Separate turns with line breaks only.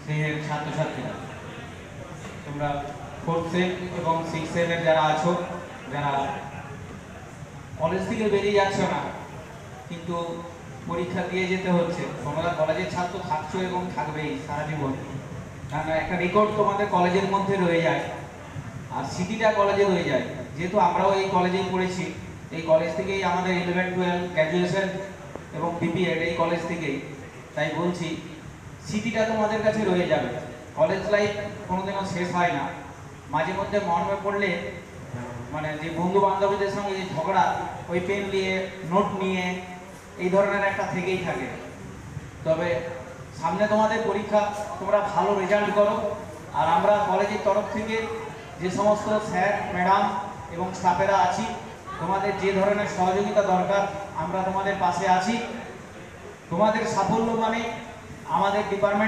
স্নেহের ছাত্রছাত্রীরা, তোমরা 4th সেম এবং 6th সেমের যারা আছো, যারা কলেজ থেকে বেরিয়ে যাচ্ছ না কিন্তু পরীক্ষা দিয়ে যেতে হচ্ছে, তোমরা কলেজের ছাত্র থাকছো এবং থাকবেই সারা জীবন, কারণ একটা রেকর্ড তোমাদের কলেজের মধ্যে রয়ে যায় আর স্মৃতিটা কলেজে রয়ে যায়। যেহেতু আমরাও এই কলেজেই পড়েছি, এই কলেজ থেকেই আমাদের 11-12 গ্র্যাজুয়েশন এবং বিপিএড এই কলেজ থেকেই, তাই বলছি স্মৃতিটা তোমাদের কাছে রয়ে যাবে। কলেজ লাইফ কোনোদিনও শেষ হয় না, মাঝে মধ্যে মনে পড়লে মানে যে বন্ধু বান্ধবীদের সঙ্গে যে ঝগড়া, ওই পেন নিয়ে নোট নিয়ে এই ধরনের একটা থেকেই থাকে। তবে সামনে তোমাদের পরীক্ষা, তোমরা ভালো রেজাল্ট করো, আর আমরা কলেজের তরফ থেকে যে সমস্ত স্যার ম্যাডাম এবং স্টাফেরা আছি, তোমাদের যে ধরনের সহযোগিতা দরকার আমরা তোমাদের পাশে আছি। তোমাদের সাফল্য মানে আমাদের ডিপার্টমেন্ট